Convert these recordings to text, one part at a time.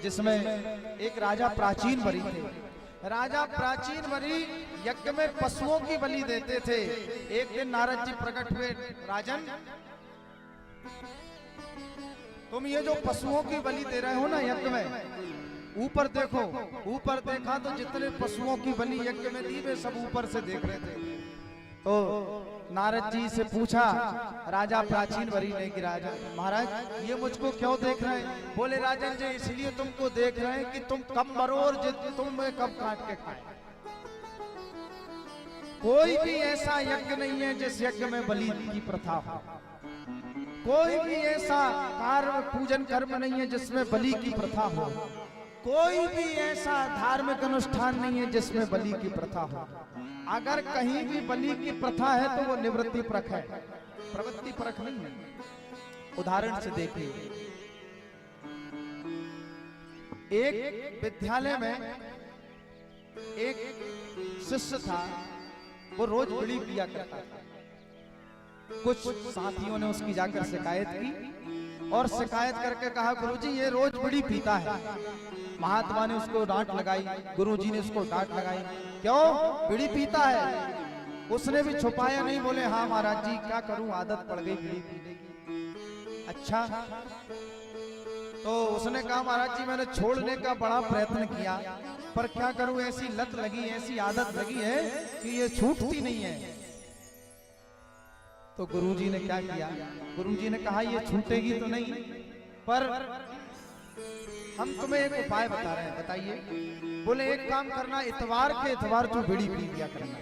जिसमें एक राजा प्राचीन बरी थे। राजा प्राचीन बरी यज्ञ में पशुओं की बलि देते थे। एक दिन नारद जी प्रकट हुए, राजन तुम ये जो पशुओं की बलि दे रहे हो ना यज्ञ में, ऊपर देखो। ऊपर देखा तो जितने पशुओं की बलि यज्ञ में दी वे सब ऊपर से देख रहे थे। तो नारद जी से पूछा राजा प्राचीन बरी ने कि राजा महाराज ये मुझको क्यों देख रहे हैं? बोले राजन जी इसलिए तुमको देख रहे हैं कि तुम कब मरो और तुम कब काट के खाए। कोई भी ऐसा यज्ञ नहीं है जिस यज्ञ में बलि की प्रथा हो। कोई भी ऐसा कार्य पूजन कर्म नहीं है जिसमें बलि की प्रथा हो। कोई भी ऐसा धार्मिक अनुष्ठान नहीं है जिसमें बलि की प्रथा हो। अगर कहीं भी बलि की प्रथा है तो वो निवृत्ति परक है, प्रवृत्ति परक नहीं है। उदाहरण से देखिए, एक विद्यालय में एक शिष्य था, वो रोज बीड़ी पिया करता था। कुछ साथियों ने उसकी जाकर शिकायत की और शिकायत करके कहा गुरुजी ये रोज बीड़ी पीता है। महात्मा ने उसको डांट लगाई, गुरुजी ने उसको डांट लगाई, क्यों बीड़ी पीता है? उसने भी छुपाया नहीं, बोले हाँ महाराज जी क्या करूं आदत पड़ गई बीड़ी पीने की। अच्छा, तो उसने कहा महाराज जी मैंने छोड़ने का बड़ा प्रयत्न किया पर क्या करूं ऐसी लत लगी, ऐसी आदत लगी है कि ये छूटती नहीं है। तो गुरुजी ने क्या किया? गुरुजी ने कहा ये छूटेगी तो नहीं, पर हम तुम्हें एक उपाय बता रहे हैं, बताइए। बोले एक काम करना, इतवार के इतवार तू बीड़ी पी लिया करना।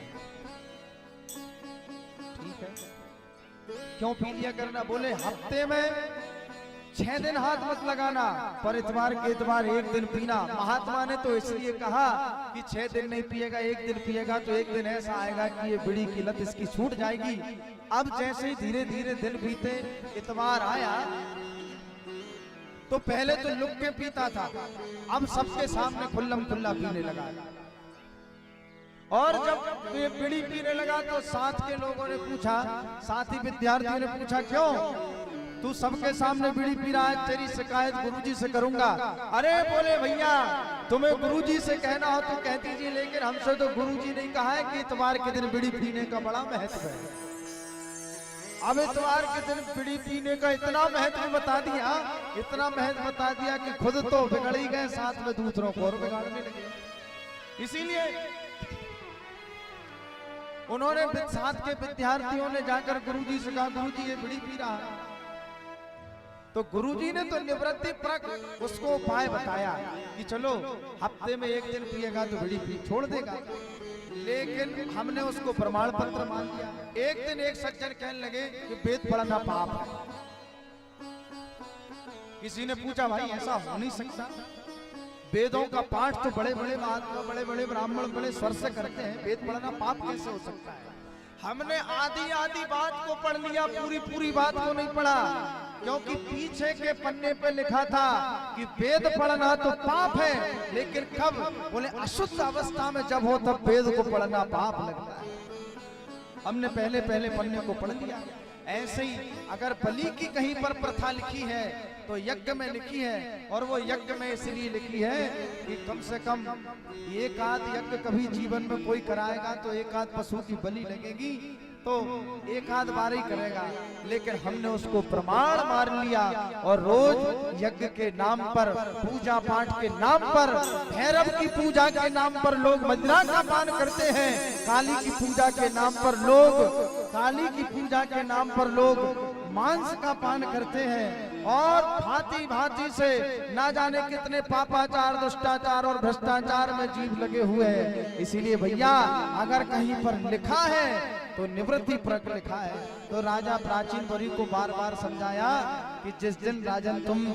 ठीक है, क्यों पी लिया करना? बोले हफ्ते में 6 दिन हाथ मत लगाना, पर इतवार के इतवार एक दिन पीना। महात्मा ने तो इसलिए कहा कि 6 दिन नहीं पिएगा, एक दिन पिएगा तो एक दिन ऐसा आएगा कि ये बीड़ी की लत इसकी छूट जाएगी। अब जैसे ही धीरे धीरे दिन बीते, इतवार आया तो पहले तो लुक के पीता था, अब सबके सामने खुल्लम खुल्ला पीने लगा। और जब ये बीड़ी पीने लगा तो साथ के लोगों ने पूछा, साथी विद्यार्थियों ने पूछा क्यों तू सबके सामने बीड़ी पी रहा है? तेरी शिकायत गुरुजी से करूंगा। अरे बोले भैया तुम्हें गुरुजी से कहना हो तो कह दीजिए, लेकिन हमसे तो गुरुजी ने कहा है कि इतवार के दिन बीड़ी पीने का बड़ा महत्व है। अब इतवार के दिन बीड़ी पीने का इतना महत्व बता दिया, इतना महत्व बता दिया कि खुद तो बिगड़ ही गए, साथ में दूसरों को और बिगाड़ने लगे। इसीलिए उन्होंने साथ के विद्यार्थियों ने जाकर गुरुजी से कहा गुरुजी ये बीड़ी पी रहा है। तो गुरुजी ने तो निवृत्ति परक उसको उपाय बताया कि चलो हफ्ते में एक दिन पिएगा तो बीड़ी पी छोड़ देगा। लेकिन हमने उसको प्रमाण पत्र मान दिया। एक दिन एक सज्जन कहने लगे कि वेद पढ़ना पाप है। किसी ने पूछा भाई ऐसा हो नहीं सकता, वेदों का पाठ तो बड़े बड़े महात्मा बड़े बड़े ब्राह्मण बड़े स्वर से करते हैं, वेद पढ़ना पाप कैसे हो सकता है? हमने आधी आधी बात को पढ़ लिया, पूरी पूरी बात को नहीं पढ़ा, क्योंकि पीछे के पन्ने पे लिखा था कि वेद पढ़ना तो पाप है, लेकिन कब? बोले अशुद्ध अवस्था में जब हो तब वेद को पढ़ना पाप लगता है। हमने पहले पहले पन्ने को पढ़ लिया। ऐसे ही अगर बलि की कहीं पर प्रथा लिखी है तो यज्ञ में लिखी है, और वो यज्ञ में इसलिए लिखी है कि कम से कम एक आध यज्ञ कभी जीवन में कोई कराएगा तो एक आध पशु की बलि लगेगी, तो एक आध बार ही करेगा। लेकिन हमने उसको प्रमाण मान लिया और रोज यज्ञ के नाम पर, पूजा पाठ के नाम पर, भैरव की पूजा के नाम पर लोग मदिरा का पान करते हैं, काली की पूजा के नाम पर लोग, काली की पूजा के नाम पर लोग मांस का पान करते हैं, और भांति भांति से ना जाने कितने पापाचार, दुष्टाचार और भ्रष्टाचार में जीव लगे हुए हैं। इसीलिए भैया अगर कहीं पर लिखा है तो निवृत्ति परक लिखा है। तो राजा प्राचीन बरी को बार बार समझाया कि जिस दिन राजन तुम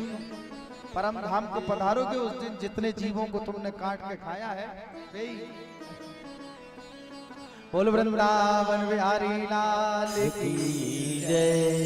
परम धाम को पधारोगे उस दिन जितने जीवों को तुमने काट के खाया है वे ही। बोल वृंदावन बिहारी लाल की जय।